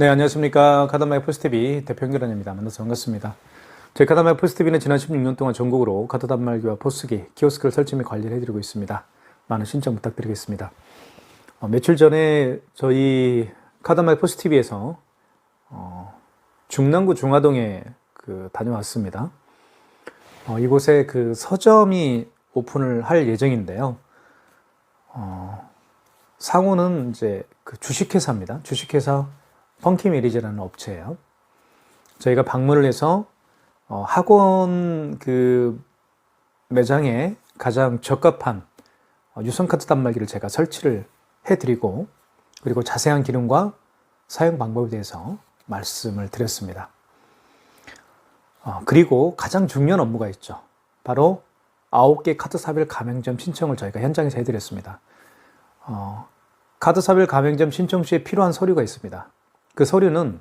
네, 안녕하십니까. 카드마이 포스TV 대표 연결원입니다. 만나서 반갑습니다. 저희 카드마이 포스TV는 지난 16년 동안 전국으로 카드 단말기와 포스기, 키오스크를 설치 및 관리를 해드리고 있습니다. 많은 신청 부탁드리겠습니다. 며칠 전에 저희 카드마이 포스TV에서 중랑구 중화동에 다녀왔습니다. 이곳에 서점이 오픈을 할 예정인데요. 상호는 이제 주식회사입니다. 주식회사 펑키메리즈라는 업체예요. 저희가 방문을 해서 학원 매장에 가장 적합한 유선카드 단말기를 제가 설치를 해드리고, 그리고 자세한 기능과 사용 방법에 대해서 말씀을 드렸습니다. 그리고 가장 중요한 업무가 있죠. 바로 9개 카드사별 가맹점 신청을 저희가 현장에서 해드렸습니다. 카드사별 가맹점 신청 시에 필요한 서류가 있습니다. 그 서류는,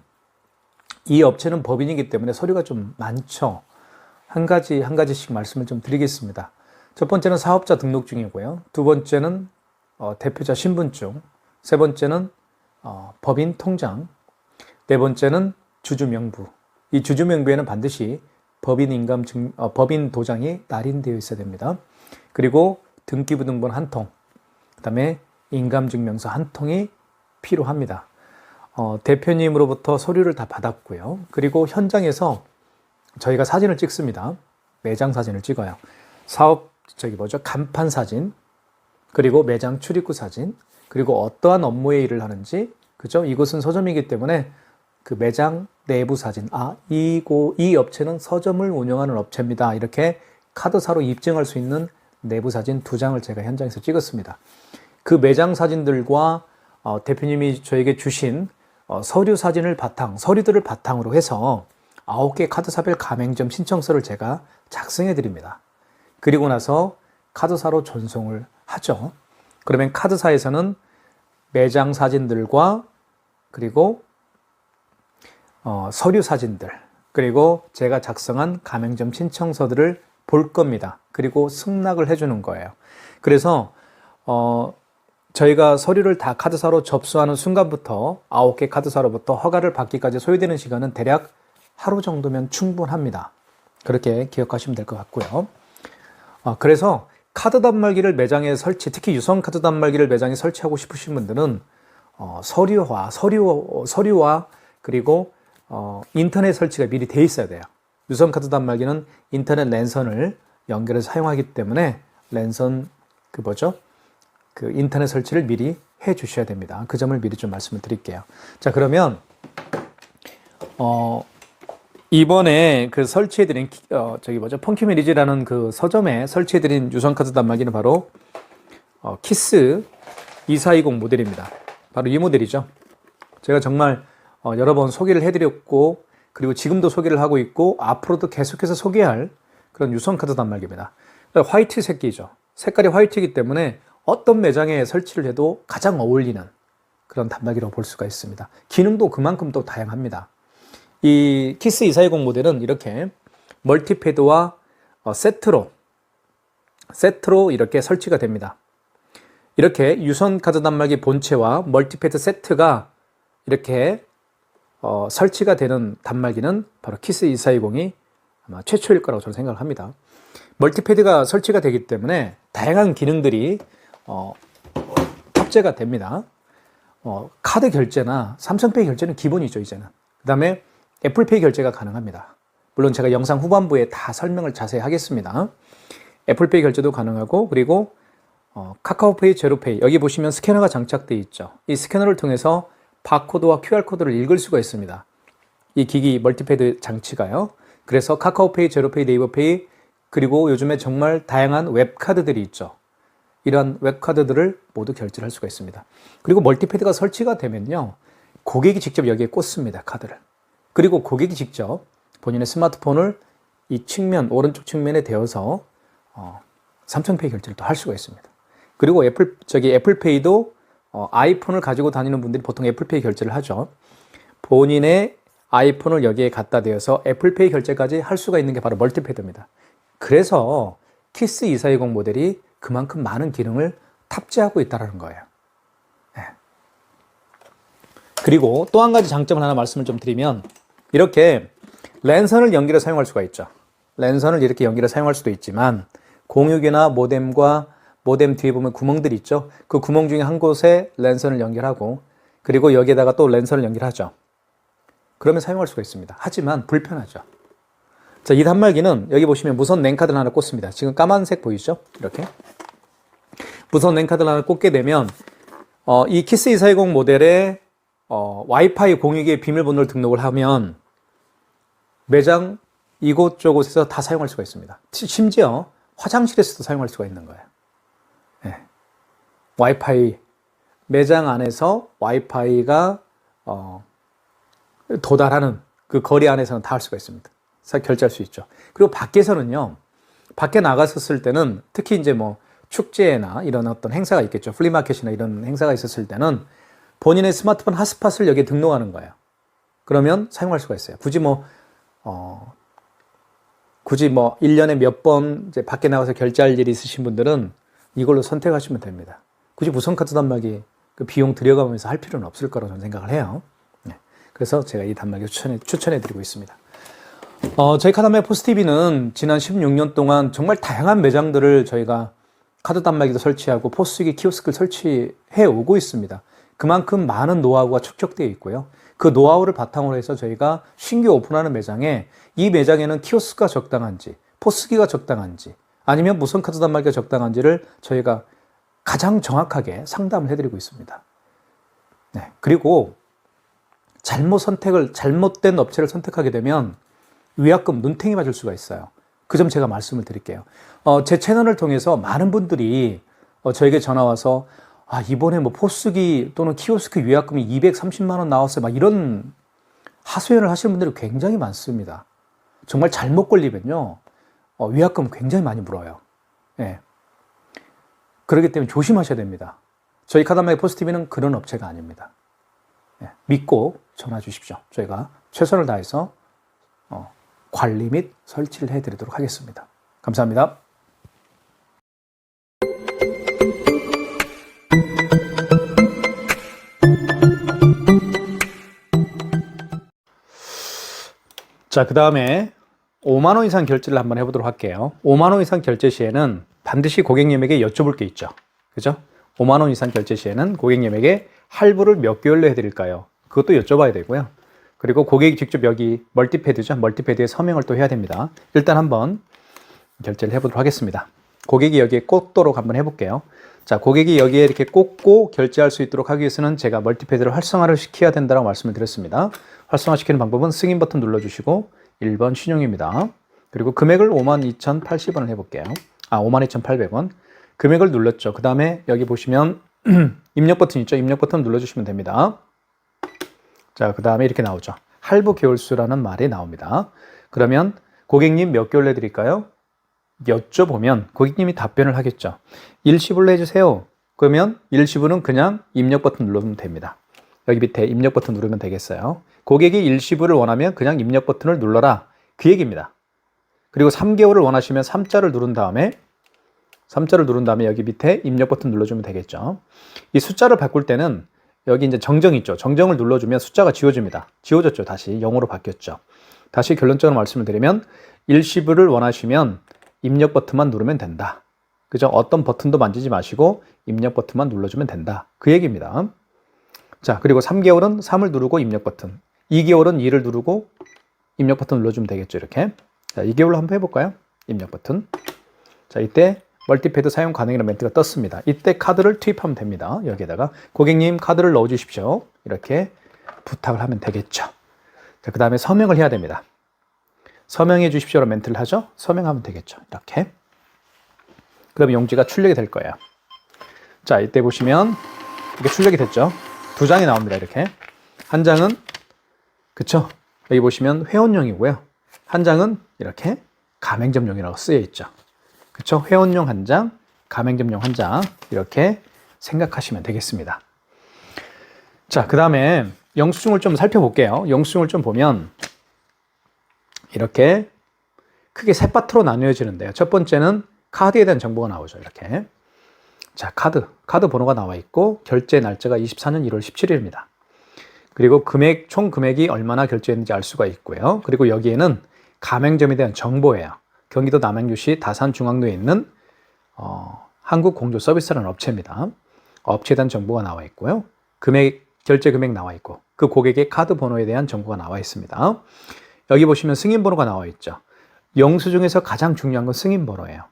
이 업체는 법인이기 때문에 서류가 좀 많죠. 한 가지씩 말씀을 좀 드리겠습니다. 첫 번째는 사업자 등록증이고요. 두 번째는 대표자 신분증. 세 번째는 법인 통장. 네 번째는 주주명부. 이 주주명부에는 반드시 법인 도장이 날인되어 있어야 됩니다. 그리고 등기부등본 한 통, 그 다음에 인감증명서 한 통이 필요합니다. 대표님으로부터 서류를 다 받았고요. 그리고 현장에서 저희가 사진을 찍습니다. 매장 사진을 찍어요. 간판 사진, 그리고 매장 출입구 사진, 그리고 어떠한 업무의 일을 하는지, 그죠? 이곳은 서점이기 때문에 그 매장 내부 사진, 이 업체는 서점을 운영하는 업체입니다. 이렇게 카드사로 입증할 수 있는 내부 사진 2장을 제가 현장에서 찍었습니다. 그 매장 사진들과 대표님이 저에게 주신 서류들을 바탕으로 해서 9개 카드사별 가맹점 신청서를 제가 작성해 드립니다. 그리고 나서 카드사로 전송을 하죠. 그러면 카드사에서는 매장 사진들과, 그리고 서류 사진들, 그리고 제가 작성한 가맹점 신청서들을 볼 겁니다. 그리고 승낙을 해주는 거예요. 그래서 저희가 서류를 다 카드사로 접수하는 순간부터 9개 카드사로부터 허가를 받기까지 소요되는 시간은 대략 하루 정도면 충분합니다. 그렇게 기억하시면 될 것 같고요. 그래서 카드 단말기를 매장에 특히 유선 카드 단말기를 매장에 설치하고 싶으신 분들은 서류와 그리고 인터넷 설치가 미리 돼 있어야 돼요. 유선 카드 단말기는 인터넷 랜선을 연결해서 사용하기 때문에 랜선 인터넷 설치를 미리 해 주셔야 됩니다. 그 점을 미리 좀 말씀을 드릴게요. 자, 그러면 이번에 설치해드린 펑키메리즈라는 서점에 설치해드린 유선카드 단말기는 바로 키스 2420 모델입니다. 바로 이 모델이죠. 제가 정말 여러 번 소개를 해드렸고, 그리고 지금도 소개를 하고 있고, 앞으로도 계속해서 소개할 그런 유선카드 단말기입니다. 화이트 색이죠. 색깔이 화이트이기 때문에 어떤 매장에 설치를 해도 가장 어울리는 그런 단말기라고 볼 수가 있습니다. 기능도 그만큼 또 다양합니다. 이 키스 2420 모델은 이렇게 멀티패드와 세트로 이렇게 설치가 됩니다. 이렇게 유선 카드 단말기 본체와 멀티패드 세트가 이렇게 설치가 되는 단말기는 바로 키스 2420이 아마 최초일 거라고 저는 생각을 합니다. 멀티패드가 설치가 되기 때문에 다양한 기능들이 탑재가 됩니다. 카드 결제나 삼성페이 결제는 기본이죠, 이제는. 그 다음에 애플페이 결제가 가능합니다. 물론 제가 영상 후반부에 다 설명을 자세히 하겠습니다. 애플페이 결제도 가능하고, 그리고 카카오페이, 제로페이, 여기 보시면 스캐너가 장착되어 있죠. 이 스캐너를 통해서 바코드와 QR코드를 읽을 수가 있습니다. 이 기기 멀티패드 장치가요. 그래서 카카오페이, 제로페이, 네이버페이, 그리고 요즘에 정말 다양한 웹카드들이 있죠. 이런 웹카드들을 모두 결제를 할 수가 있습니다. 그리고 멀티패드가 설치가 되면요, 고객이 직접 여기에 꽂습니다, 카드를. 그리고 고객이 직접 본인의 스마트폰을 이 오른쪽 측면에 대어서 삼성페이 결제를 또 할 수가 있습니다. 그리고 애플페이도 아이폰을 가지고 다니는 분들이 보통 애플페이 결제를 하죠. 본인의 아이폰을 여기에 갖다 대어서 애플페이 결제까지 할 수가 있는 게 바로 멀티패드입니다. 그래서 키스 2420 모델이 그만큼 많은 기능을 탑재하고 있다는 거예요. 네. 그리고 또 한 가지 장점을 하나 말씀을 좀 드리면, 이렇게 랜선을 연기로 사용할 수가 있죠. 랜선을 이렇게 연기로 사용할 수도 있지만, 공유기나 모뎀과 모뎀 뒤에 보면 구멍들이 있죠. 그 구멍 중에 한 곳에 랜선을 연결하고, 그리고 여기에다가 또 랜선을 연결하죠. 그러면 사용할 수가 있습니다. 하지만 불편하죠. 자, 이 단말기는 여기 보시면 무선 랜카드를 하나 꽂습니다. 지금 까만색 보이죠? 이렇게 무선 랜카드를 하나 꽂게 되면 이 키스 2420 모델의 와이파이 공유기의 비밀번호를 등록을 하면 매장 이곳저곳에서 다 사용할 수가 있습니다. 심지어 화장실에서도 사용할 수가 있는 거예요. 네. 와이파이 매장 안에서 와이파이가 도달하는 그 거리 안에서는 다 할 수가 있습니다. 결제할 수 있죠. 그리고 밖에서는요, 밖에 나갔었을 때는 특히 이제 뭐 축제나 이런 어떤 행사가 있겠죠. 플리마켓이나 이런 행사가 있었을 때는 본인의 스마트폰 핫스팟을 여기에 등록하는 거예요. 그러면 사용할 수가 있어요. 굳이 뭐 1년에 몇 번 이제 밖에 나가서 결제할 일이 있으신 분들은 이걸로 선택하시면 됩니다. 굳이 무선카드 단말기 그 비용 들여가면서 할 필요는 없을 거라고 저는 생각을 해요. 네. 그래서 제가 이 단말기 추천해 드리고 있습니다. 저희 카드단말기 포스TV는 지난 16년 동안 정말 다양한 매장들을 저희가 카드 단말기도 설치하고 포스기 키오스크를 설치해 오고 있습니다. 그만큼 많은 노하우가 축적되어 있고요. 그 노하우를 바탕으로 해서 저희가 신규 오픈하는 매장에 이 매장에는 키오스크가 적당한지, 포스기가 적당한지, 아니면 무선 카드 단말기가 적당한지를 저희가 가장 정확하게 상담을 해드리고 있습니다. 네. 그리고 잘못된 업체를 선택하게 되면 위약금 눈탱이 맞을 수가 있어요. 그 점 제가 말씀을 드릴게요. 제 채널을 통해서 많은 분들이 저에게 전화 와서 이번에 뭐 포스기 또는 키오스크 위약금이 230만 원 나왔어요. 막 이런 하소연을 하시는 분들이 굉장히 많습니다. 정말 잘못 걸리면요, 위약금 굉장히 많이 물어요. 예. 그렇기 때문에 조심하셔야 됩니다. 저희 카드단말기 포스TV는 그런 업체가 아닙니다. 예. 믿고 전화 주십시오. 저희가 최선을 다해서 관리 및 설치를 해드리도록 하겠습니다. 감사합니다. 자, 그 다음에 5만 원 이상 결제를 한번 해보도록 할게요. 5만 원 이상 결제 시에는 반드시 고객님에게 여쭤볼 게 있죠. 그죠? 5만 원 이상 결제 시에는 고객님에게 할부를 몇 개월로 해드릴까요? 그것도 여쭤봐야 되고요. 그리고 고객이 직접 여기 멀티패드죠. 멀티패드에 서명을 또 해야 됩니다. 일단 한번 결제를 해보도록 하겠습니다. 고객이 여기에 꽂도록 한번 해볼게요. 자, 고객이 여기에 이렇게 꽂고 결제할 수 있도록 하기 위해서는 제가 멀티패드를 활성화를 시켜야 된다고 말씀을 드렸습니다. 활성화시키는 방법은 승인 버튼 눌러주시고 1번 신용입니다. 그리고 금액을 52,080원을 해볼게요. 52,800원. 금액을 눌렀죠. 그 다음에 여기 보시면 입력 버튼 있죠. 입력 버튼 눌러주시면 됩니다. 자, 그 다음에 이렇게 나오죠. 할부 개월수라는 말이 나옵니다. 그러면 고객님 몇 개월 내드릴까요? 여쭤보면 고객님이 답변을 하겠죠. 일시불로 해주세요. 그러면 일시불은 그냥 입력 버튼 눌러주면 됩니다. 여기 밑에 입력 버튼 누르면 되겠어요. 고객이 일시불을 원하면 그냥 입력 버튼을 눌러라. 그 얘기입니다. 그리고 3개월을 원하시면 3자를 누른 다음에 여기 밑에 입력 버튼 눌러주면 되겠죠. 이 숫자를 바꿀 때는 여기 이제 정정 있죠. 정정을 눌러주면 숫자가 지워집니다. 지워졌죠. 다시 0으로 바뀌었죠. 다시 결론적으로 말씀을 드리면 일시불을 원하시면 입력 버튼만 누르면 된다. 그죠? 어떤 버튼도 만지지 마시고 입력 버튼만 눌러주면 된다. 그 얘기입니다. 자, 그리고 3개월은 3을 누르고 입력 버튼, 2개월은 2를 누르고 입력 버튼 눌러주면 되겠죠. 이렇게. 자, 2개월로 한번 해볼까요? 입력 버튼. 자, 이때 멀티패드 사용 가능이라는 멘트가 떴습니다. 이때 카드를 투입하면 됩니다. 여기에다가 고객님 카드를 넣어주십시오. 이렇게 부탁을 하면 되겠죠. 자, 그 다음에 서명을 해야 됩니다. 서명해 주십시오라는 멘트를 하죠. 서명하면 되겠죠. 이렇게. 그럼 용지가 출력이 될 거예요. 자, 이때 보시면 이게 출력이 됐죠. 2장이 나옵니다. 이렇게. 한 장은 그쵸? 여기 보시면 회원용이고요. 한 장은 이렇게 가맹점용이라고 쓰여 있죠. 그쵸? 회원용 한 장, 가맹점용 한 장, 이렇게 생각하시면 되겠습니다. 자, 그 다음에 영수증을 좀 살펴볼게요. 영수증을 좀 보면 이렇게 크게 세 파트로 나뉘어지는데요. 첫 번째는 카드에 대한 정보가 나오죠. 이렇게. 자, 카드 번호가 나와 있고 결제 날짜가 24년 1월 17일입니다. 그리고 총 금액이 얼마나 결제했는지 알 수가 있고요. 그리고 여기에는 가맹점에 대한 정보예요. 경기도 남양주시 다산중앙로에 있는 한국공조서비스라는 업체입니다. 업체에 대한 정보가 나와 있고요. 결제 금액 나와 있고 그 고객의 카드 번호에 대한 정보가 나와 있습니다. 여기 보시면 승인 번호가 나와 있죠. 영수증에서 가장 중요한 건 승인 번호예요.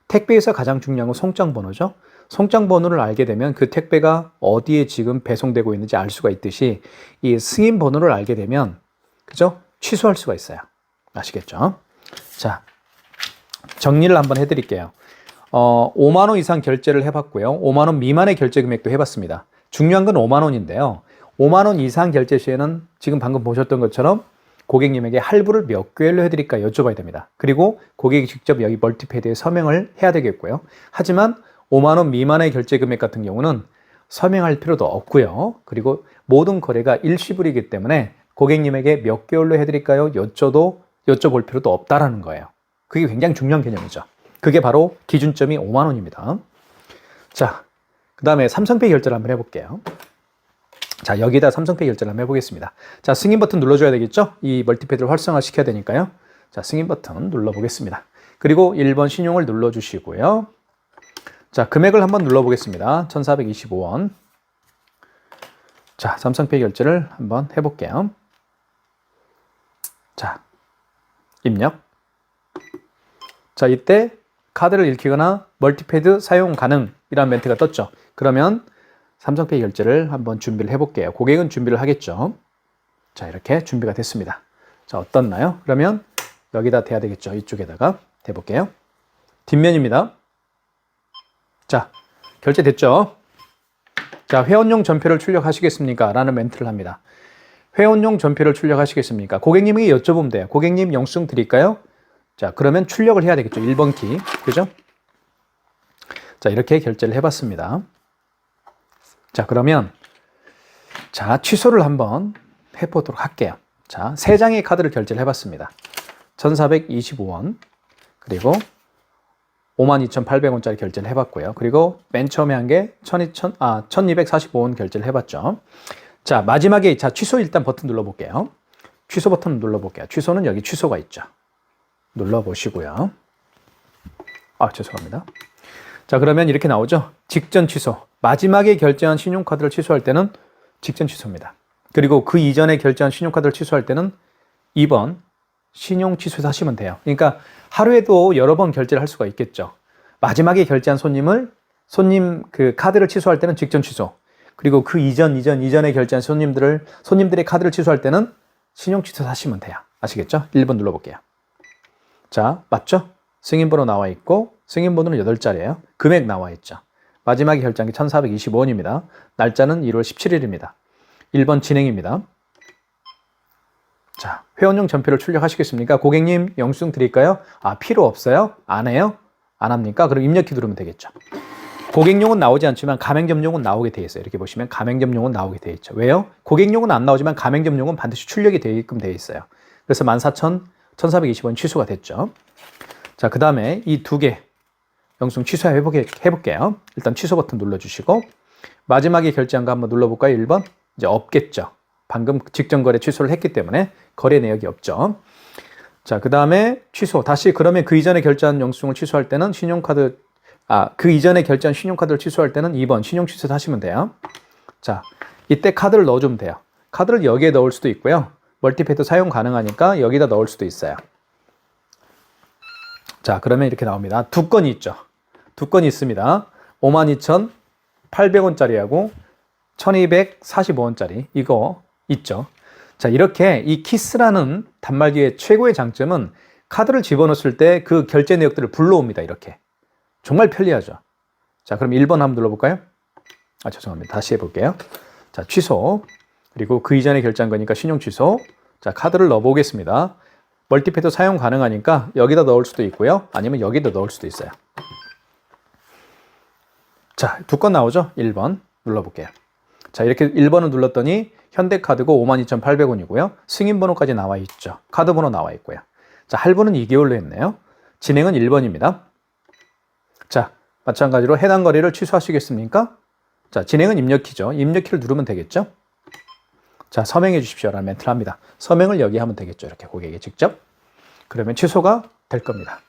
택배에서 가장 중요한 건 송장 번호죠. 송장 번호를 알게 되면 그 택배가 어디에 지금 배송되고 있는지 알 수가 있듯이 이 승인 번호를 알게 되면 그죠? 취소할 수가 있어요. 아시겠죠? 자, 정리를 한번 해드릴게요. 5만 원 이상 결제를 해봤고요. 5만 원 미만의 결제 금액도 해봤습니다. 중요한 건 5만 원인데요. 5만 원 이상 결제 시에는 지금 방금 보셨던 것처럼 고객님에게 할부를 몇 개월로 해드릴까 여쭤봐야 됩니다. 그리고 고객이 직접 여기 멀티패드에 서명을 해야 되겠고요. 하지만 5만 원 미만의 결제 금액 같은 경우는 서명할 필요도 없고요. 그리고 모든 거래가 일시불이기 때문에 고객님에게 몇 개월로 해드릴까요? 여쭤볼 필요도 없다라는 거예요. 그게 굉장히 중요한 개념이죠. 그게 바로 기준점이 5만 원입니다. 자, 그 다음에 삼성페이 결제를 한번 해볼게요. 자, 여기다 삼성페이 결제를 한번 해보겠습니다. 자, 승인 버튼 눌러줘야 되겠죠? 이 멀티패드를 활성화 시켜야 되니까요. 자, 승인 버튼 눌러보겠습니다. 그리고 1번 신용을 눌러주시고요. 자, 금액을 한번 눌러보겠습니다. 1,425원. 자, 삼성페이 결제를 한번 해볼게요. 자, 입력. 자, 이때 카드를 읽히거나 멀티패드 사용 가능이라는 멘트가 떴죠. 그러면 삼성페이 결제를 한번 준비를 해볼게요. 고객은 준비를 하겠죠. 자, 이렇게 준비가 됐습니다. 자, 어떻나요? 그러면 여기다 대야 되겠죠. 이쪽에다가 대볼게요. 뒷면입니다. 자, 결제됐죠. 자, 회원용 전표를 출력하시겠습니까? 라는 멘트를 합니다. 회원용 전표를 출력하시겠습니까? 고객님에게 여쭤보면 돼요. 고객님 영수증 드릴까요? 자, 그러면 출력을 해야 되겠죠. 1번 키. 그죠? 자, 이렇게 결제를 해봤습니다. 자, 그러면 자, 취소를 한번 해보도록 할게요. 자, 3장의 카드를 결제를 해봤습니다. 1,425원 그리고 52,800원짜리 결제를 해봤고요. 그리고 맨 처음에 한 게 1,245원 결제를 해봤죠. 자, 마지막에 자, 취소 일단 버튼 눌러볼게요. 취소 버튼 눌러볼게요. 취소는 여기 취소가 있죠. 눌러보시고요. 죄송합니다. 자, 그러면 이렇게 나오죠. 직전 취소. 마지막에 결제한 신용카드를 취소할 때는 직전 취소입니다. 그리고 그 이전에 결제한 신용카드를 취소할 때는 2번 신용 취소해서 하시면 돼요. 그러니까 하루에도 여러 번 결제를 할 수가 있겠죠. 마지막에 결제한 손님 그 카드를 취소할 때는 직전 취소. 그리고 그 이전에 결제한 손님들의 카드를 취소할 때는 신용 취소해서 하시면 돼요. 아시겠죠? 1번 눌러볼게요. 자, 맞죠? 승인번호 나와 있고 승인번호는 8자리예요. 금액 나와 있죠. 마지막에 결제한 게 1,425원입니다. 날짜는 1월 17일입니다. 1번 진행입니다. 자, 회원용 전표를 출력하시겠습니까? 고객님 영수증 드릴까요? 필요 없어요? 안 해요? 안 합니까? 그럼 입력키 누르면 되겠죠. 고객용은 나오지 않지만 가맹점용은 나오게 돼 있어요. 이렇게 보시면 가맹점용은 나오게 돼 있죠. 왜요? 고객용은 안 나오지만 가맹점용은 반드시 출력이 되게끔 돼 있어요. 그래서 14,420원 취소가 됐죠. 자, 그 다음에 이 2개 영수증 취소해볼게요. 일단 취소 버튼 눌러주시고 마지막에 결제한 거 한번 눌러볼까요? 1번 이제 없겠죠. 방금 직전 거래 취소를 했기 때문에 거래 내역이 없죠. 자, 그 다음에 취소. 다시 그러면 그 이전에 결제한 영수증을 취소할 때는 그 이전에 결제한 신용카드를 취소할 때는 2번 신용 취소 하시면 돼요. 자, 이때 카드를 넣어주면 돼요. 카드를 여기에 넣을 수도 있고요. 멀티패드 사용 가능하니까 여기다 넣을 수도 있어요. 자, 그러면 이렇게 나옵니다. 2건이 있죠. 2건이 있습니다. 52,800원짜리하고 1,245원짜리 이거 있죠. 자, 이렇게 이 키스라는 단말기의 최고의 장점은 카드를 집어넣었을 때 그 결제 내역들을 불러옵니다. 이렇게. 정말 편리하죠. 자, 그럼 1번 한번 눌러볼까요? 죄송합니다. 다시 해볼게요. 자, 취소. 그리고 그 이전에 결제한 거니까 신용 취소. 자, 카드를 넣어보겠습니다. 멀티패드 사용 가능하니까 여기다 넣을 수도 있고요. 아니면 여기다 넣을 수도 있어요. 자, 2건 나오죠? 1번 눌러볼게요. 자, 이렇게 1번을 눌렀더니 현대카드고 52,800원이고요. 승인번호까지 나와 있죠. 카드번호 나와 있고요. 자, 할부는 2개월로 했네요. 진행은 1번입니다. 자, 마찬가지로 해당 거래를 취소하시겠습니까? 자, 진행은 입력키죠. 입력키를 누르면 되겠죠. 자, 서명해 주십시오라는 멘트를 합니다. 서명을 여기 하면 되겠죠. 이렇게 고객이 직접. 그러면 취소가 될 겁니다.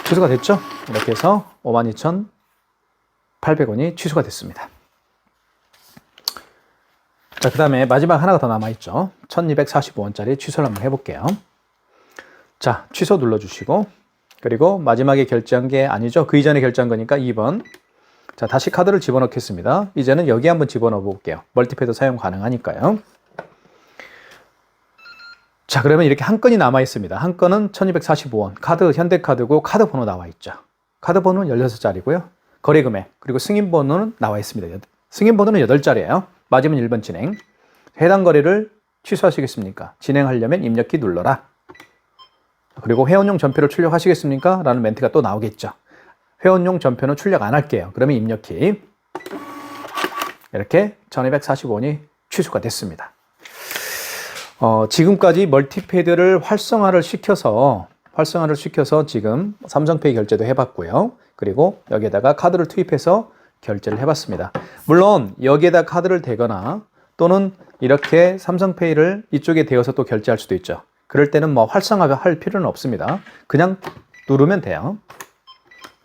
취소가 됐죠? 이렇게 해서 52,800원이 취소가 됐습니다. 자, 그 다음에 마지막 하나가 더 남아있죠. 1,245원짜리 취소를 한번 해볼게요. 자, 취소 눌러주시고, 그리고 마지막에 결제한 게 아니죠. 그 이전에 결제한 거니까 2번. 자, 다시 카드를 집어넣겠습니다. 이제는 여기 한번 집어넣어 볼게요. 멀티패드 사용 가능하니까요. 자, 그러면 이렇게 한 건이 남아 있습니다. 한 건은 1,245원. 카드, 현대카드고 카드 번호 나와 있죠. 카드 번호는 16자리고요. 거래 금액, 그리고 승인 번호는 나와 있습니다. 승인 번호는 8자리예요. 맞으면 1번 진행. 해당 거래를 취소하시겠습니까? 진행하려면 입력키 눌러라. 그리고 회원용 전표를 출력하시겠습니까? 라는 멘트가 또 나오겠죠. 회원용 전표는 출력 안 할게요. 그러면 입력키. 이렇게 1,245원이 취소가 됐습니다. 지금까지 멀티패드를 활성화를 시켜서 지금 삼성페이 결제도 해봤고요. 그리고 여기에다가 카드를 투입해서 결제를 해봤습니다. 물론 여기에다 카드를 대거나 또는 이렇게 삼성페이를 이쪽에 대어서 또 결제할 수도 있죠. 그럴 때는 뭐 활성화할 필요는 없습니다. 그냥 누르면 돼요.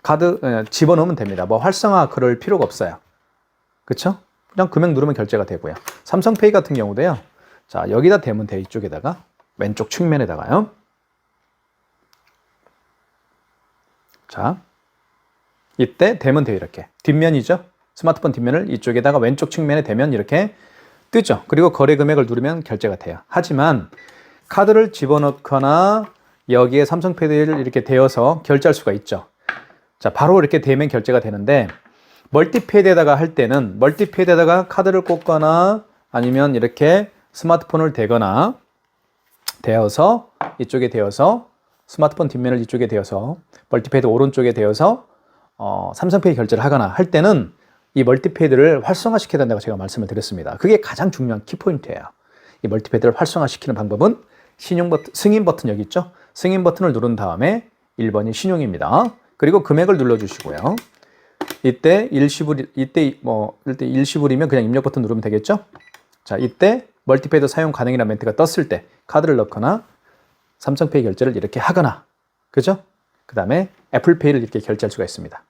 카드 집어넣으면 됩니다. 뭐 활성화 그럴 필요가 없어요. 그쵸? 그냥 금액 누르면 결제가 되고요. 삼성페이 같은 경우도요. 자, 여기다 대면 돼요. 이쪽에다가 왼쪽 측면에다가요. 자, 이때 대면 돼요. 이렇게 뒷면이죠. 스마트폰 뒷면을 이쪽에다가 왼쪽 측면에 대면 이렇게 뜨죠. 그리고 거래 금액을 누르면 결제가 돼요. 하지만 카드를 집어넣거나 여기에 삼성페이를 이렇게 대어서 결제할 수가 있죠. 자, 바로 이렇게 대면 결제가 되는데 멀티패드에다가 할 때는 멀티패드에다가 카드를 꽂거나 아니면 이렇게 스마트폰을 대거나 대어서 이쪽에 대어서 스마트폰 뒷면을 이쪽에 대어서 멀티패드 오른쪽에 대어서 삼성페이 결제를 하거나 할 때는 이 멀티패드를 활성화시켜야 된다고 제가 말씀을 드렸습니다. 그게 가장 중요한 키포인트예요. 이 멀티패드를 활성화시키는 방법은 승인 버튼 여기 있죠? 승인 버튼을 누른 다음에 1번이 신용입니다. 그리고 금액을 눌러주시고요. 이때 일시불이면 그냥 입력 버튼 누르면 되겠죠? 자, 이때 멀티패드 사용 가능이라는 멘트가 떴을 때 카드를 넣거나 삼성페이 결제를 이렇게 하거나, 그죠? 그 다음에 애플페이를 이렇게 결제할 수가 있습니다.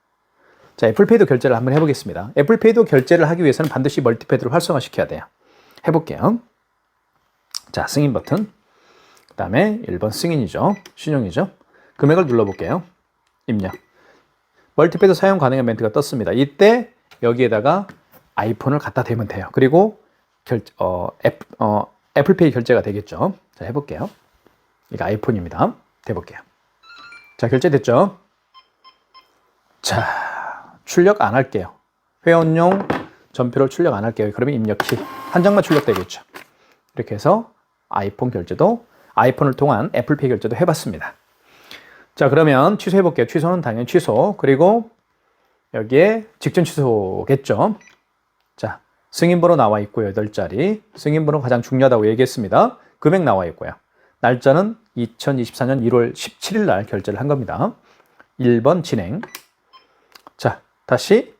자, 애플페이도 결제를 한번 해보겠습니다. 애플페이도 결제를 하기 위해서는 반드시 멀티패드를 활성화시켜야 돼요. 해볼게요. 자, 승인 버튼. 그 다음에 1번 승인이죠. 신용이죠. 금액을 눌러볼게요. 입력. 멀티패드 사용 가능한 멘트가 떴습니다. 이때 여기에다가 아이폰을 갖다 대면 돼요. 그리고 애플페이 결제가 되겠죠. 자, 해볼게요. 이거 아이폰입니다. 대볼게요. 자, 결제됐죠? 자, 출력 안 할게요. 회원용 전표를 출력 안 할게요. 그러면 입력키 한 장만 출력되겠죠. 이렇게 해서 아이폰 결제도, 아이폰을 통한 애플페이 결제도 해봤습니다. 자, 그러면 취소해 볼게요. 취소는 당연히 취소. 그리고 여기에 직전 취소겠죠. 자, 승인번호 나와 있고요. 8자리. 승인번호 가장 중요하다고 얘기했습니다. 금액 나와 있고요. 날짜는 2024년 1월 17일 날 결제를 한 겁니다. 1번 진행. 자, 다시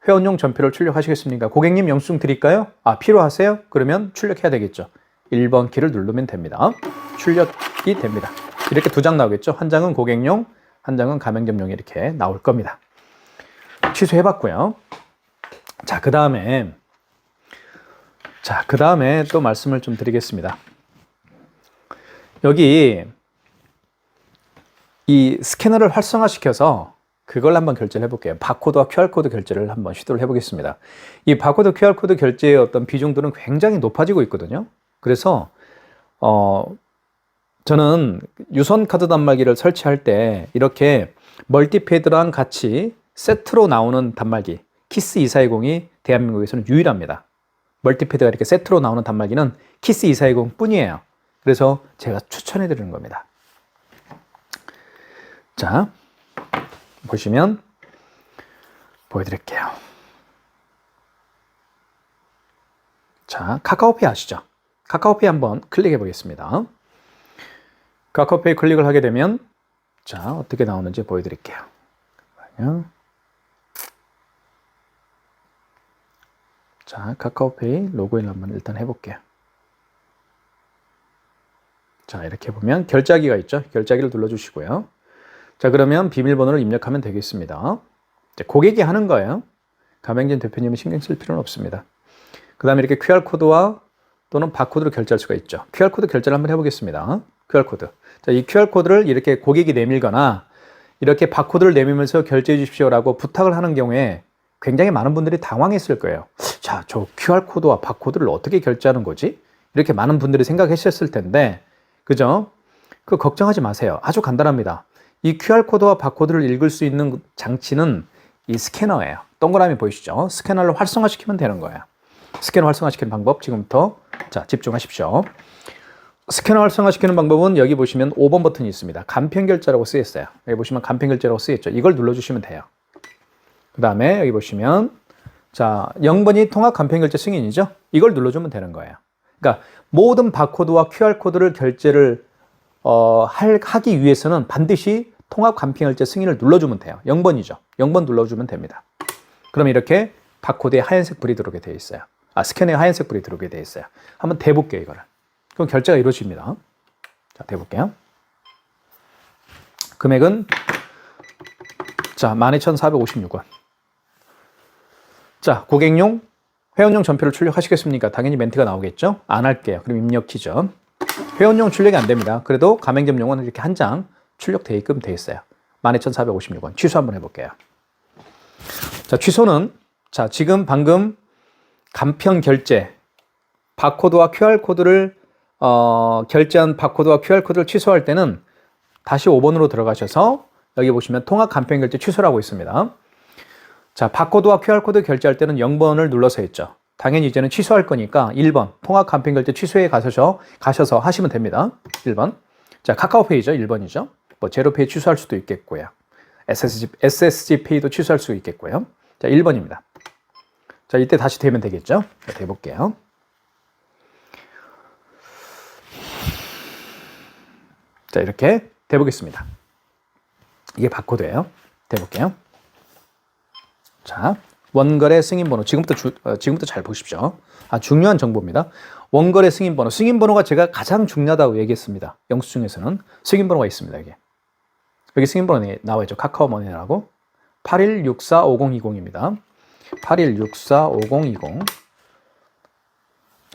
회원용 전표를 출력하시겠습니까? 고객님 영수증 드릴까요? 아, 필요하세요? 그러면 출력해야 되겠죠. 1번 키를 누르면 됩니다. 출력이 됩니다. 이렇게 2장 나오겠죠. 한 장은 고객용, 한 장은 가맹점용 이렇게 나올 겁니다. 취소해봤고요. 자, 그 다음에 또 말씀을 좀 드리겠습니다. 여기 이 스캐너를 활성화시켜서 그걸 한번 결제를 해볼게요. 바코드와 QR코드 결제를 한번 시도를 해보겠습니다. 이 바코드, QR코드 결제의 어떤 비중들은 굉장히 높아지고 있거든요. 그래서 저는 유선 카드 단말기를 설치할 때 이렇게 멀티패드랑 같이 세트로 나오는 단말기 키스 2420이 대한민국에서는 유일합니다. 멀티패드가 이렇게 세트로 나오는 단말기는 키스 2420 뿐이에요. 그래서 제가 추천해 드리는 겁니다. 자, 보시면 보여드릴게요. 자, 카카오페이 아시죠? 카카오페이 한번 클릭해 보겠습니다. 카카오페이 클릭을 하게 되면 자, 어떻게 나오는지 보여드릴게요. 자, 카카오페이 로그인 한번 일단 해볼게요. 자, 이렇게 보면 결제하기가 있죠. 결제하기를 눌러주시고요. 자, 그러면 비밀번호를 입력하면 되겠습니다. 이제 고객이 하는 거예요. 가맹점 대표님은 신경 쓸 필요는 없습니다. 그 다음에 이렇게 QR코드와 또는 바코드로 결제할 수가 있죠. QR코드 결제를 한번 해보겠습니다. QR코드. 자, 이 QR코드를 이렇게 고객이 내밀거나 이렇게 바코드를 내밀면서 결제해 주십시오라고 부탁을 하는 경우에 굉장히 많은 분들이 당황했을 거예요. 자, 저 QR코드와 바코드를 어떻게 결제하는 거지? 이렇게 많은 분들이 생각하셨을 텐데, 그죠? 그 걱정하지 마세요. 아주 간단합니다. 이 QR코드와 바코드를 읽을 수 있는 장치는 이 스캐너예요. 동그라미 보이시죠? 스캐너를 활성화시키면 되는 거예요. 스캐너 활성화시키는 방법 지금부터 자 집중하십시오. 스캐너 활성화시키는 방법은 여기 보시면 5번 버튼이 있습니다. 간편결제라고 쓰였어요. 여기 보시면 간편결제라고 쓰였죠. 이걸 눌러주시면 돼요. 그 다음에 여기 보시면 자 0번이 통합 간편결제 승인이죠. 이걸 눌러주면 되는 거예요. 그러니까 모든 바코드와 QR코드를 결제를 하기 위해서는 반드시 통합 간편결제 승인을 눌러주면 돼요. 0번이죠. 0번 눌러주면 됩니다. 그럼 이렇게 바코드에 하얀색 불이 들어오게 되어 있어요. 스캐너에 하얀색 불이 들어오게 되어 있어요. 한번 대볼게요, 이거를. 그럼 결제가 이루어집니다. 자, 대볼게요. 금액은 자, 12,456원. 자, 고객용 회원용 전표를 출력하시겠습니까? 당연히 멘트가 나오겠죠? 안 할게요. 그럼 입력 키죠. 회원용 출력이 안 됩니다. 그래도 가맹점용은 이렇게 한 장 출력되게끔 되어 있어요. 12,456원. 취소 한번 해볼게요. 자, 취소는 자, 지금 방금 간편 결제 바코드와 QR코드를 결제한 바코드와 QR코드를 취소할 때는 다시 5번으로 들어가셔서 여기 보시면 통합 간편 결제 취소라고 있습니다. 자, 바코드와 QR코드 결제할 때는 0번을 눌러서 했죠. 당연히 이제는 취소할 거니까 1번 통합 간편 결제 취소에 가셔서 하시면 됩니다. 1번. 자, 카카오페이죠. 1번이죠. 뭐 제로페이 취소할 수도 있겠고요. SSG페이도 취소할 수 있겠고요. 자, 1번입니다. 자, 이때 다시 되면 되겠죠? 자, 대볼게요. 자, 이렇게 대보겠습니다. 이게 바코드예요. 대볼게요. 자, 원거래 승인번호. 지금부터 잘 보십시오. 중요한 정보입니다. 원거래 승인번호. 승인번호가 제가 가장 중요하다고 얘기했습니다. 영수증에서는 승인번호가 있습니다. 여기 승인번호 나와 있죠. 카카오머니라고. 81645020입니다. 81645020.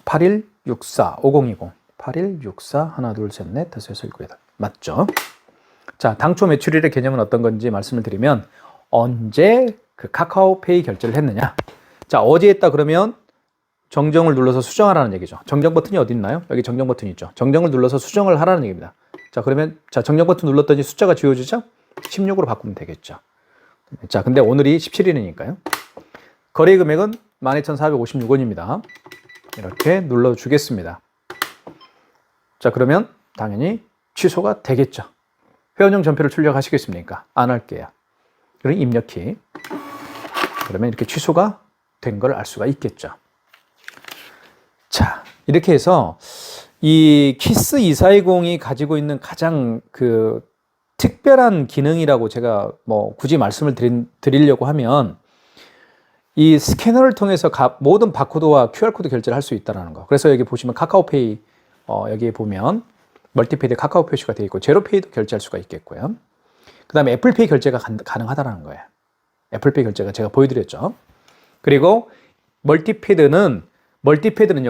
81645020. 8164 하나 둘 셋 넷 다섯 여섯 일곱 여덟. 맞죠? 자, 당초 매출일의 개념은 어떤 건지 말씀을 드리면 언제 그 카카오페이 결제를 했느냐. 자, 어제 했다 그러면 정정을 눌러서 수정하라는 얘기죠. 정정 버튼이 어디 있나요? 여기 정정 버튼이 있죠. 정정을 눌러서 수정을 하라는 얘기입니다. 자, 그러면 자, 정정 버튼 눌렀더니 숫자가 지워지죠? 16으로 바꾸면 되겠죠. 자, 근데 오늘이 17일이니까요. 거래 금액은 12,456원입니다. 이렇게 눌러주겠습니다. 자, 그러면 당연히 취소가 되겠죠. 회원용 전표를 출력하시겠습니까? 안 할게요. 그리고 입력키. 그러면 이렇게 취소가 된 걸 알 수가 있겠죠. 자, 이렇게 해서 이 키스 2420이 가지고 있는 가장 그 특별한 기능이라고 제가 뭐 굳이 말씀을 드리려고 하면 이 스캐너를 통해서 모든 바코드와 QR코드 결제를 할 수 있다는 거. 그래서 여기 보시면 카카오페이 여기에 보면 멀티페이에 카카오 표시가 되어 있고 제로페이도 결제할 수가 있겠고요. 그 다음에 애플페이 결제가 가능하다는 거예요. 애플페이 결제가 제가 보여드렸죠. 그리고 멀티패드는요,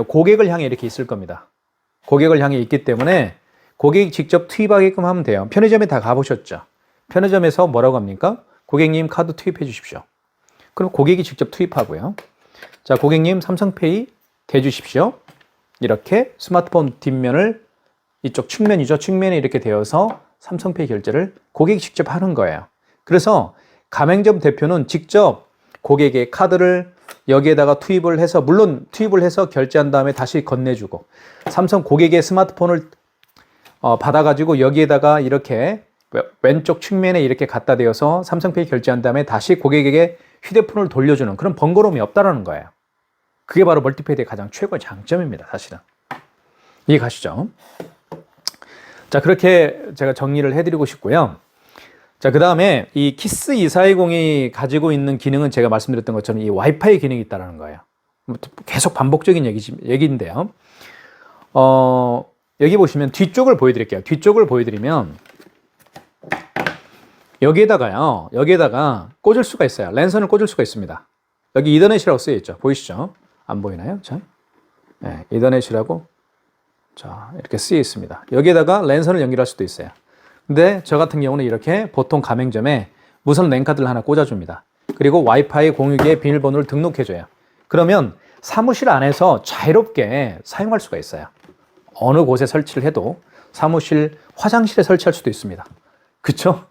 고객을 향해 이렇게 있을 겁니다. 고객을 향해 있기 때문에 고객이 직접 투입하게끔 하면 돼요. 편의점에 다 가보셨죠? 편의점에서 뭐라고 합니까? 고객님 카드 투입해 주십시오. 그럼 고객이 직접 투입하고요. 자, 고객님 삼성페이 대주십시오. 이렇게 스마트폰 뒷면을 이쪽 측면이죠. 측면에 이렇게 되어서 삼성페이 결제를 고객이 직접 하는 거예요. 그래서 가맹점 대표는 직접 고객의 카드를 여기에다가 투입을 해서, 물론 투입을 해서 결제한 다음에 다시 건네주고, 삼성 고객의 스마트폰을 받아가지고 여기에다가 이렇게 왼쪽 측면에 이렇게 갖다 대어서 삼성페이 결제한 다음에 다시 고객에게 휴대폰을 돌려주는 그런 번거로움이 없다라는 거예요. 그게 바로 멀티페이의 가장 최고의 장점입니다, 사실은. 이해 가시죠? 자, 그렇게 제가 정리를 해드리고 싶고요. 자, 그 다음에 이 키스 2420이 가지고 있는 기능은 제가 말씀드렸던 것처럼 이 와이파이 기능이 있다는 거예요. 계속 반복적인 얘기인데요. 여기 보시면 뒤쪽을 보여드릴게요. 뒤쪽을 보여드리면 여기에다가 꽂을 수가 있어요. 랜선을 꽂을 수가 있습니다. 여기 이더넷이라고 쓰여있죠. 보이시죠? 안 보이나요? 자, 네, 이더넷이라고 자 이렇게 쓰여 있습니다. 여기에다가 랜선을 연결할 수도 있어요. 근데 저 같은 경우는 이렇게 보통 가맹점에 무선 랜카드를 하나 꽂아줍니다. 그리고 와이파이 공유기에 비밀번호를 등록해줘요. 그러면 사무실 안에서 자유롭게 사용할 수가 있어요. 어느 곳에 설치를 해도 사무실 화장실에 설치할 수도 있습니다. 그쵸?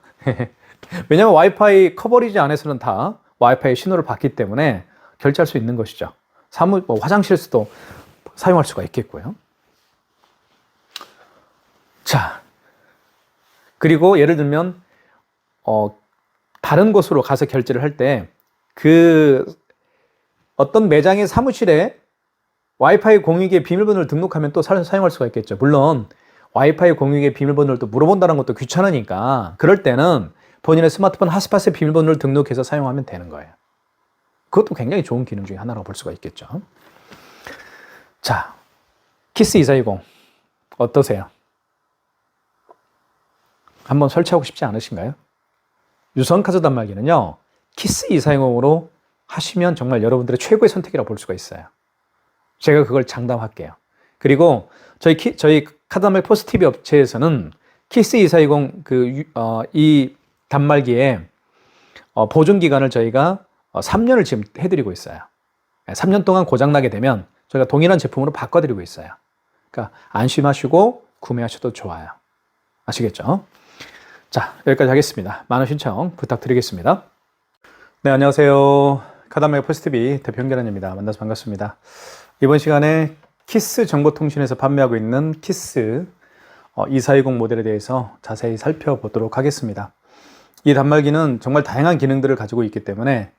왜냐하면 와이파이 커버리지 안에서는 다 와이파이 신호를 받기 때문에 결제할 수 있는 것이죠. 화장실에서도 사용할 수가 있겠고요. 자, 그리고 예를 들면 다른 곳으로 가서 결제를 할 때 어떤 매장의 사무실에 와이파이 공유기에 비밀번호를 등록하면 또 사용할 수가 있겠죠. 물론 와이파이 공유기의 비밀번호를 또 물어본다는 것도 귀찮으니까 그럴 때는 본인의 스마트폰 핫스팟에 비밀번호를 등록해서 사용하면 되는 거예요. 그것도 굉장히 좋은 기능 중에 하나라고 볼 수가 있겠죠. 자, 키스 2420 어떠세요? 한번 설치하고 싶지 않으신가요? 유선 카드 단말기는요, 키스 2420으로 하시면 정말 여러분들의 최고의 선택이라고 볼 수가 있어요. 제가 그걸 장담할게요. 그리고 저희 카드 단말기 포스티비 업체에서는 키스 2420 이 단말기에 보존 기간을 저희가 3년을 지금 해드리고 있어요. 3년 동안 고장나게 되면 저희가 동일한 제품으로 바꿔드리고 있어요. 그러니까 안심하시고 구매하셔도 좋아요. 아시겠죠? 자, 여기까지 하겠습니다. 많은 신청 부탁드리겠습니다. 네, 안녕하세요. 카드단말기 포스티비 대표 홍계란입니다. 만나서 반갑습니다. 이번 시간에 키스 정보통신에서 판매하고 있는 키스 2420 모델에 대해서 자세히 살펴보도록 하겠습니다. 이 단말기는 정말 다양한 기능들을 가지고 있기 때문에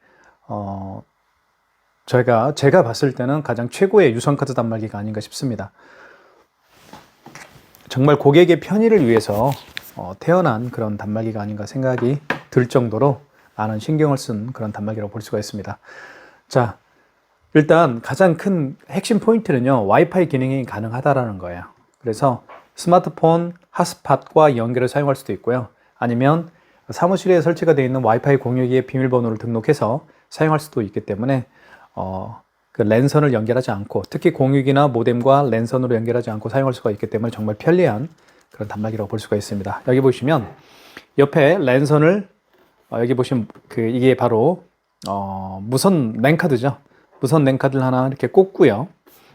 제가 봤을 때는 가장 최고의 유선카드 단말기가 아닌가 싶습니다. 정말 고객의 편의를 위해서 태어난 그런 단말기가 아닌가 생각이 들 정도로 많은 신경을 쓴 그런 단말기라고 볼 수가 있습니다. 자, 일단 가장 큰 핵심 포인트는요, 와이파이 기능이 가능하다라는 거예요. 그래서 스마트폰 핫스팟과 연결을 사용할 수도 있고요. 아니면 사무실에 설치가 되어 있는 와이파이 공유기에 비밀번호를 등록해서 사용할 수도 있기 때문에 그 랜선을 연결하지 않고, 특히 공유기나 모뎀과 랜선으로 연결하지 않고 사용할 수가 있기 때문에 정말 편리한 그런 단말기라고 볼 수가 있습니다. 여기 보시면 옆에 랜선을 여기 보시면 이게 바로 무선 랜카드죠. 무선 랜카드를 하나 이렇게 꽂고요.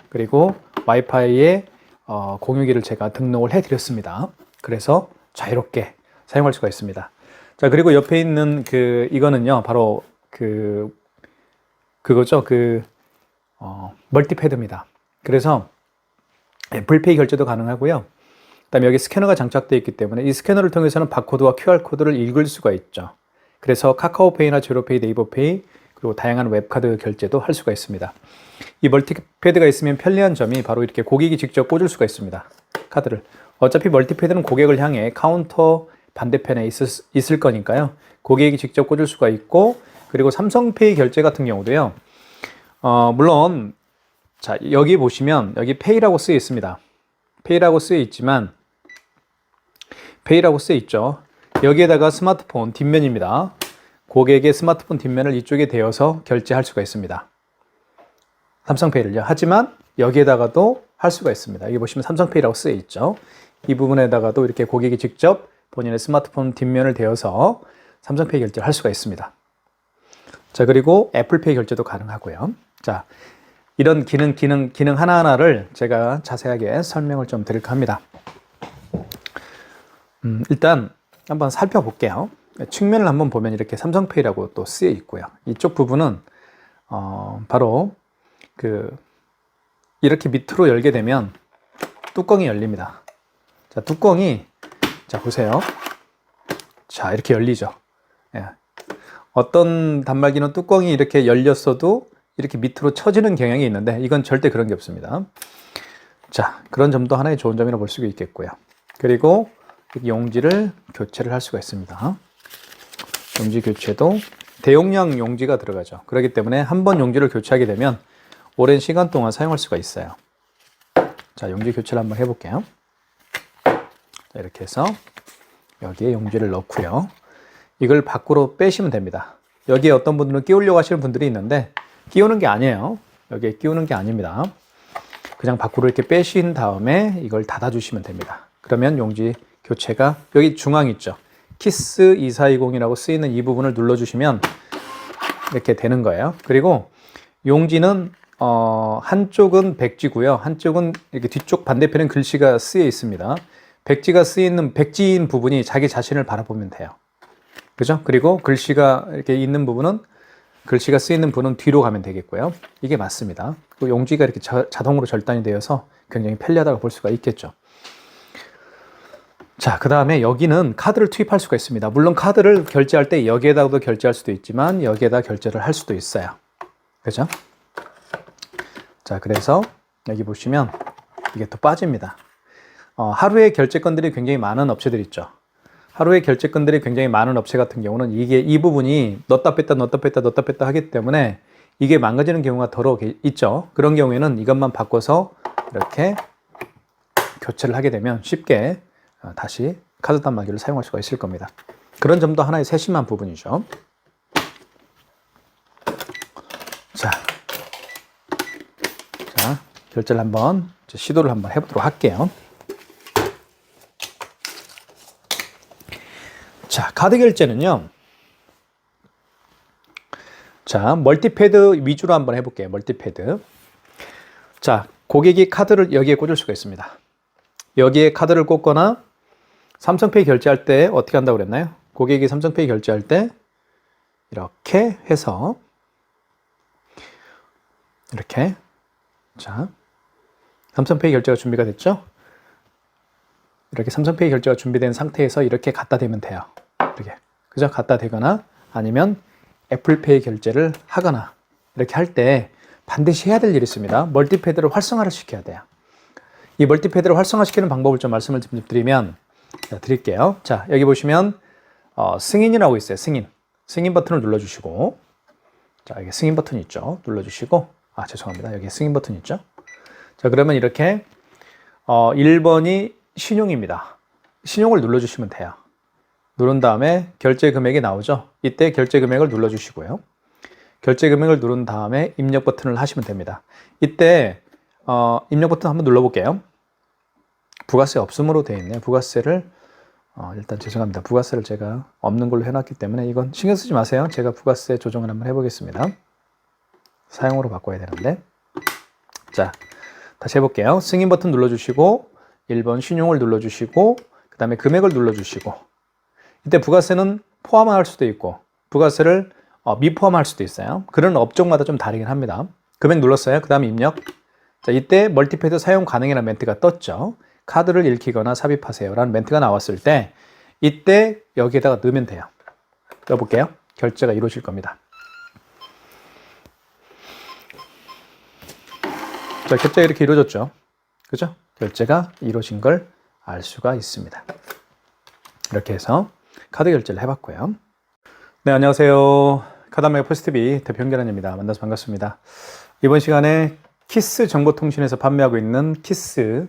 그리고 와이파이에 공유기를 제가 등록을 해드렸습니다. 그래서 자유롭게 사용할 수가 있습니다. 자, 그리고 옆에 있는 이거는요, 바로 그거죠. 멀티패드입니다. 그래서 애플페이 결제도 가능하고요. 그다음에 여기 스캐너가 장착되어 있기 때문에 이 스캐너를 통해서는 바코드와 QR코드를 읽을 수가 있죠. 그래서 카카오페이나 제로페이, 네이버페이, 그리고 다양한 웹카드 결제도 할 수가 있습니다. 이 멀티패드가 있으면 편리한 점이 바로 이렇게 고객이 직접 꽂을 수가 있습니다. 카드를. 어차피 멀티패드는 고객을 향해 카운터 반대편에 있을 거니까요. 고객이 직접 꽂을 수가 있고, 그리고 삼성페이 결제 같은 경우도요. 물론 자, 여기 보시면 여기 페이라고 쓰여 있습니다. 페이라고 쓰여 있지만 페이라고 쓰여 있죠. 여기에다가 스마트폰 뒷면입니다. 고객의 스마트폰 뒷면을 이쪽에 대어서 결제할 수가 있습니다. 삼성페이를요. 하지만 여기에다가도 할 수가 있습니다. 여기 보시면 삼성페이라고 쓰여 있죠. 이 부분에다가도 이렇게 고객이 직접 본인의 스마트폰 뒷면을 대어서 삼성페이 결제를 할 수가 있습니다. 자, 그리고 애플페이 결제도 가능하고요. 자, 이런 기능 하나하나를 제가 자세하게 설명을 좀 드릴까 합니다. 일단 한번 살펴볼게요. 측면을 한번 보면 이렇게 삼성페이라고 또 쓰여 있고요. 이쪽 부분은 바로 이렇게 밑으로 열게 되면 뚜껑이 열립니다. 자, 뚜껑이 자, 보세요. 자, 이렇게 열리죠. 예. 어떤 단말기는 뚜껑이 이렇게 열렸어도 이렇게 밑으로 쳐지는 경향이 있는데 이건 절대 그런 게 없습니다. 자, 그런 점도 하나의 좋은 점이라고 볼 수 있겠고요. 그리고 용지를 교체를 할 수가 있습니다. 용지 교체도 대용량 용지가 들어가죠. 그렇기 때문에 한번 용지를 교체하게 되면 오랜 시간 동안 사용할 수가 있어요. 자, 용지 교체를 한번 해볼게요. 자, 이렇게 해서 여기에 용지를 넣고요. 이걸 밖으로 빼시면 됩니다. 여기에 어떤 분들은 끼우려고 하시는 분들이 있는데 끼우는 게 아니에요. 여기에 끼우는 게 아닙니다. 그냥 밖으로 이렇게 빼신 다음에 이걸 닫아주시면 됩니다. 그러면 용지 교체가 여기 중앙 있죠. 키스 2420이라고 쓰이는 이 부분을 눌러주시면 이렇게 되는 거예요. 그리고 용지는 한쪽은 백지고요. 한쪽은 이렇게 뒤쪽 반대편엔 글씨가 쓰여 있습니다. 백지가 쓰이는 백지인 부분이 자기 자신을 바라보면 돼요. 그죠? 그리고 글씨가 이렇게 있는 부분은 글씨가 쓰이는 부분은 뒤로 가면 되겠고요. 이게 맞습니다. 또 용지가 이렇게 자동으로 절단이 되어서 굉장히 편리하다고 볼 수가 있겠죠. 자, 그 다음에 여기는 카드를 투입할 수가 있습니다. 물론 카드를 결제할 때 여기에다가도 결제할 수도 있지만 여기에다 결제를 할 수도 있어요. 그죠? 자, 그래서 여기 보시면 이게 또 빠집니다. 하루에 결제건들이 굉장히 많은 업체들 있죠. 하루에 결제건들이 굉장히 많은 업체 같은 경우는 이 부분이 넣었다 뺐다 넣었다 뺐다 넣었다 뺐다 하기 때문에 이게 망가지는 경우가 더러 있죠. 그런 경우에는 이것만 바꿔서 이렇게 교체를 하게 되면 쉽게 다시 카드 단말기를 사용할 수가 있을 겁니다. 그런 점도 하나의 세심한 부분이죠. 자, 결제를 한번 시도를 한번 해보도록 할게요. 자, 카드 결제는요. 자, 멀티패드 위주로 한번 해볼게요. 멀티패드. 자, 고객이 카드를 여기에 꽂을 수가 있습니다. 여기에 카드를 꽂거나 삼성페이 결제할 때 어떻게 한다고 그랬나요? 고객이 삼성페이 결제할 때 이렇게 해서 이렇게, 자, 삼성페이 결제가 준비가 됐죠? 이렇게 삼성페이 결제가 준비된 상태에서 이렇게 갖다 대면 돼요. 이렇게. 그죠? 갖다 대거나 아니면 애플페이 결제를 하거나 이렇게 할 때 반드시 해야 될 일이 있습니다. 멀티패드를 활성화를 시켜야 돼요. 이 멀티패드를 활성화시키는 방법을 좀 말씀을 좀 드릴게요. 자, 여기 보시면 승인이라고 있어요. 승인 버튼을 눌러주시고, 자, 여기 승인 버튼 있죠. 눌러주시고, 죄송합니다. 여기 승인 버튼 있죠. 자, 그러면 이렇게 1번이 신용입니다. 신용을 눌러주시면 돼요. 누른 다음에 결제 금액이 나오죠. 이때 결제 금액을 눌러주시고요. 결제 금액을 누른 다음에 입력 버튼을 하시면 됩니다. 이때 입력 버튼 한번 눌러볼게요. 부가세 없음으로 되어 있네요. 부가세를 일단 죄송합니다. 부가세를 제가 없는 걸로 해놨기 때문에 이건 신경 쓰지 마세요. 제가 부가세 조정을 한번 해보겠습니다. 사용으로 바꿔야 되는데, 자, 다시 해볼게요. 승인 버튼 눌러주시고 1번 신용을 눌러주시고 그 다음에 금액을 눌러주시고, 이때 부가세는 포함할 수도 있고 부가세를 미포함할 수도 있어요. 그런 업종마다 좀 다르긴 합니다. 금액 눌렀어요. 그 다음에 입력. 자, 이때 멀티패드 사용 가능이라는 멘트가 떴죠. 카드를 읽히거나 삽입하세요 라는 멘트가 나왔을 때 이때 여기에다가 넣으면 돼요. 넣어볼게요. 결제가 이루어질 겁니다. 자, 결제가 이렇게 이루어졌죠. 그죠? 결제가 이루어진 걸 알 수가 있습니다. 이렇게 해서 카드 결제를 해봤고요. 네, 안녕하세요. 카드단말기 퍼스트비 대표 현결환입니다. 만나서 반갑습니다. 이번 시간에 키스 정보통신에서 판매하고 있는 키스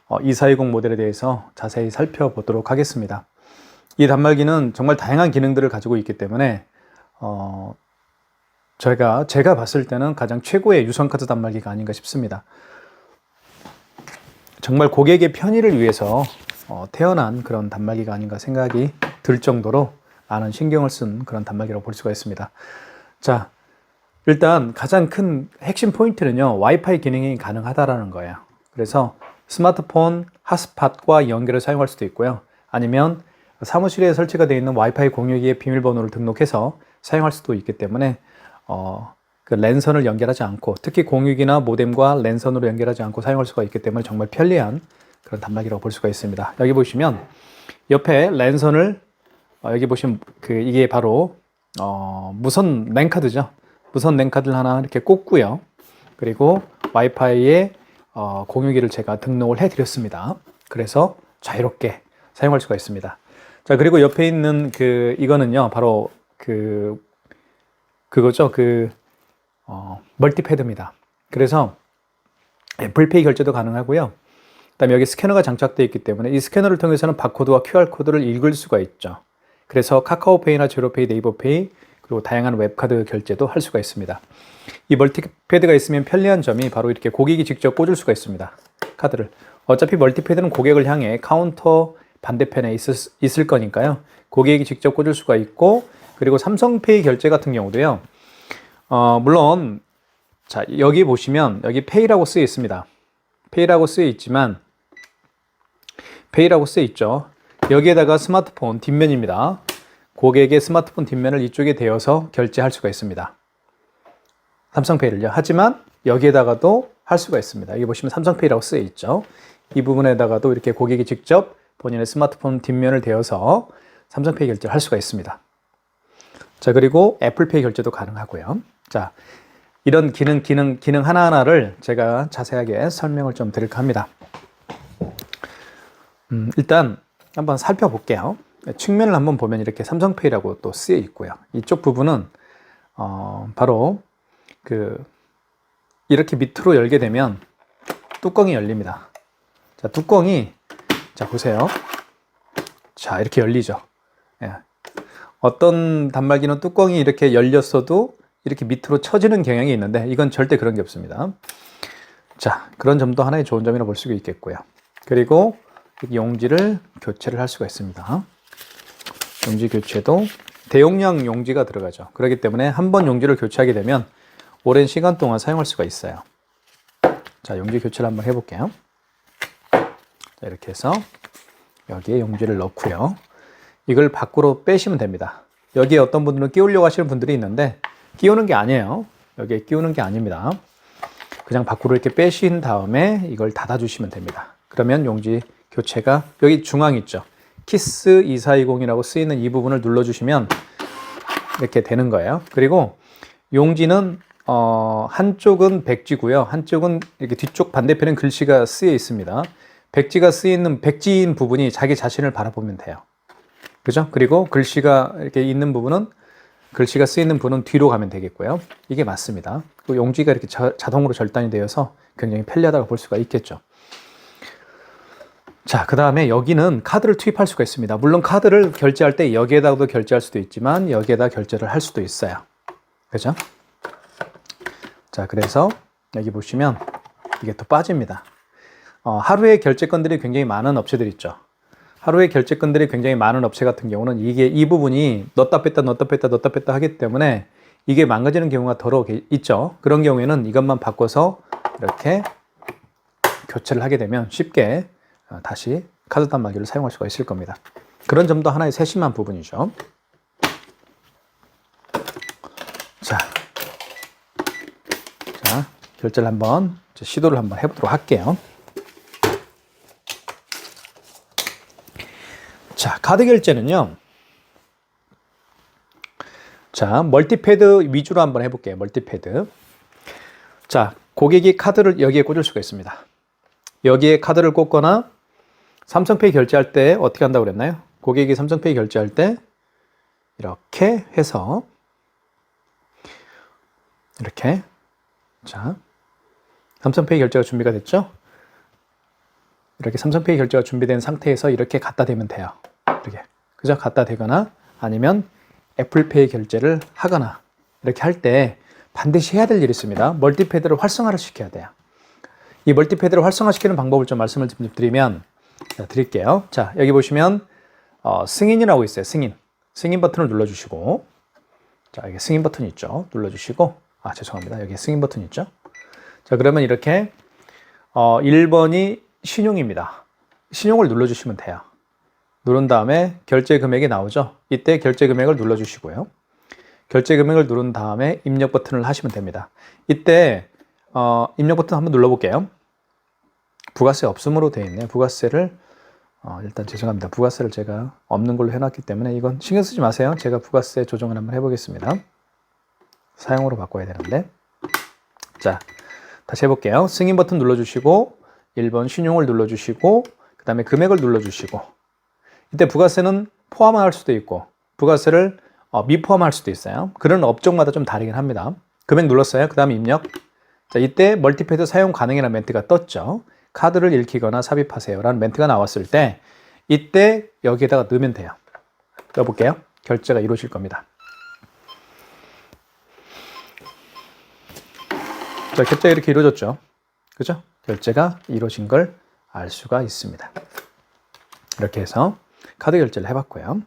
2420 모델에 대해서 자세히 살펴보도록 하겠습니다. 이 단말기는 정말 다양한 기능들을 가지고 있기 때문에 제가 봤을 때는 가장 최고의 유선카드 단말기가 아닌가 싶습니다. 정말 고객의 편의를 위해서 태어난 그런 단말기가 아닌가 생각이 들 정도로 많은 신경을 쓴 그런 단말기라고 볼 수가 있습니다. 자, 일단 가장 큰 핵심 포인트는요, 와이파이 기능이 가능하다라는 거예요. 그래서 스마트폰 핫스팟과 연결을 사용할 수도 있고요. 아니면 사무실에 설치가 되어 있는 와이파이 공유기의 비밀번호를 등록해서 사용할 수도 있기 때문에 그 랜선을 연결하지 않고, 특히 공유기나 모뎀과 랜선으로 연결하지 않고 사용할 수가 있기 때문에 정말 편리한 그런 단말기라고 볼 수가 있습니다. 여기 보시면 옆에 랜선을 여기 보시면 이게 바로 무선 랜카드죠. 무선 랜카드를 하나 이렇게 꽂고요. 그리고 와이파이에 공유기를 제가 등록을 해 드렸습니다. 그래서 자유롭게 사용할 수가 있습니다. 자, 그리고 옆에 있는 이거는요, 바로 그거죠. 멀티패드입니다. 그래서 애플페이 결제도 가능하고요. 그다음에 여기 스캐너가 장착되어 있기 때문에 이 스캐너를 통해서는 바코드와 QR코드를 읽을 수가 있죠. 그래서 카카오페이나 제로페이, 네이버페이 그리고 다양한 웹카드 결제도 할 수가 있습니다. 이 멀티패드가 있으면 편리한 점이 바로 이렇게 고객이 직접 꽂을 수가 있습니다. 카드를. 어차피 멀티패드는 고객을 향해 카운터 반대편에 있을 거니까요. 고객이 직접 꽂을 수가 있고, 그리고 삼성페이 결제 같은 경우도요. 물론 자, 여기 보시면 여기 페이라고 쓰여 있습니다. 페이라고 쓰여 있지만 페이라고 쓰여 있죠. 여기에다가 스마트폰 뒷면입니다. 고객의 스마트폰 뒷면을 이쪽에 대어서 결제할 수가 있습니다. 삼성페이를요. 하지만 여기에다가도 할 수가 있습니다. 여기 보시면 삼성페이라고 쓰여 있죠. 이 부분에다가도 이렇게 고객이 직접 본인의 스마트폰 뒷면을 대어서 삼성페이 결제를 할 수가 있습니다. 자, 그리고 애플페이 결제도 가능하고요. 자, 이런 기능 하나하나를 제가 자세하게 설명을 좀 드릴까 합니다. 일단 한번 살펴볼게요. 측면을 한번 보면 이렇게 삼성페이라고 또 쓰여 있고요. 이쪽 부분은 바로 이렇게 밑으로 열게 되면 뚜껑이 열립니다. 자, 뚜껑이 자 보세요. 자, 이렇게 열리죠. 예. 어떤 단말기는 뚜껑이 이렇게 열렸어도 이렇게 밑으로 쳐지는 경향이 있는데 이건 절대 그런 게 없습니다. 자, 그런 점도 하나의 좋은 점이라고 볼 수 있겠고요. 그리고 용지를 교체를 할 수가 있습니다. 용지 교체도 대용량 용지가 들어가죠. 그렇기 때문에 한 번 용지를 교체하게 되면 오랜 시간 동안 사용할 수가 있어요. 자, 용지 교체를 한번 해볼게요. 자, 이렇게 해서 여기에 용지를 넣고요. 이걸 밖으로 빼시면 됩니다. 여기에 어떤 분들은 끼우려고 하시는 분들이 있는데 끼우는 게 아니에요. 여기에 끼우는 게 아닙니다. 그냥 밖으로 이렇게 빼신 다음에 이걸 닫아주시면 됩니다. 그러면 용지 교체가 여기 중앙 있죠. 키스 2420이라고 쓰이는 이 부분을 눌러주시면 이렇게 되는 거예요. 그리고 용지는 한쪽은 백지고요. 한쪽은 이렇게 뒤쪽 반대편엔 글씨가 쓰여 있습니다. 백지가 쓰이는 백지인 부분이 자기 자신을 바라보면 돼요. 그죠? 그리고 글씨가 이렇게 있는 부분은 글씨가 쓰이는 부분은 뒤로 가면 되겠고요. 이게 맞습니다. 그 용지가 이렇게 자동으로 절단이 되어서 굉장히 편리하다고 볼 수가 있겠죠. 자, 그 다음에 여기는 카드를 투입할 수가 있습니다. 물론 카드를 결제할 때 여기에다가도 결제할 수도 있지만 여기에다 결제를 할 수도 있어요. 그죠? 자, 그래서 여기 보시면 이게 또 빠집니다. 하루에 결제건들이 굉장히 많은 업체들 있죠. 하루에 결제건들이 굉장히 많은 업체 같은 경우는 이 부분이 넣었다 뺐다 하기 때문에 이게 망가지는 경우가 더러 있죠. 그런 경우에는 이것만 바꿔서 이렇게 교체를 하게 되면 쉽게 다시 카드 단말기를 사용할 수가 있을 겁니다. 그런 점도 하나의 세심한 부분이죠. 자, 결제를 한번 시도를 한번 해보도록 할게요. 자, 카드 결제는요. 자, 멀티패드 위주로 한번 해볼게요. 멀티패드. 자, 고객이 카드를 여기에 꽂을 수가 있습니다. 여기에 카드를 꽂거나 삼성페이 결제할 때 어떻게 한다고 그랬나요? 고객이 삼성페이 결제할 때 이렇게 해서 이렇게 자, 삼성페이 결제가 준비가 됐죠? 이렇게 삼성페이 결제가 준비된 상태에서 이렇게 갖다 대면 돼요. 이렇게. 그죠? 갖다 대거나 아니면 애플페이 결제를 하거나 이렇게 할 때 반드시 해야 될 일이 있습니다. 멀티패드를 활성화를 시켜야 돼요. 이 멀티패드를 활성화시키는 방법을 좀 말씀을 좀 드리면 드릴게요. 자, 여기 보시면 승인이라고 있어요. 승인 버튼을 눌러주시고 자, 여기 승인 버튼 있죠. 눌러주시고 죄송합니다. 여기 승인 버튼 있죠. 자, 그러면 이렇게 1번이 신용입니다. 신용을 눌러주시면 돼요. 누른 다음에 결제 금액이 나오죠. 이때 결제 금액을 눌러주시고요. 결제 금액을 누른 다음에 입력 버튼을 하시면 됩니다. 이때 입력 버튼 한번 눌러볼게요. 부가세 없음으로 되어 있네요. 부가세를 일단 죄송합니다. 부가세를 제가 없는 걸로 해놨기 때문에 이건 신경 쓰지 마세요. 제가 부가세 조정을 한번 해보겠습니다. 사용으로 바꿔야 되는데 자, 다시 해볼게요. 승인 버튼 눌러주시고 1번 신용을 눌러주시고 그 다음에 금액을 눌러주시고 이때 부가세는 포함할 수도 있고 부가세를 미포함할 수도 있어요. 그런 업종마다 좀 다르긴 합니다. 금액 눌렀어요. 그 다음에 입력. 자, 이때 멀티패드 사용 가능이라는 멘트가 떴죠. 카드를 읽히거나 삽입하세요 라는 멘트가 나왔을 때 이때 여기에다가 넣으면 돼요. 넣어볼게요. 결제가 이루어질 겁니다. 자, 결제가 이렇게 이루어졌죠. 그죠? 결제가 이루어진 걸 알 수가 있습니다. 이렇게 해서 카드 결제를 해봤고요.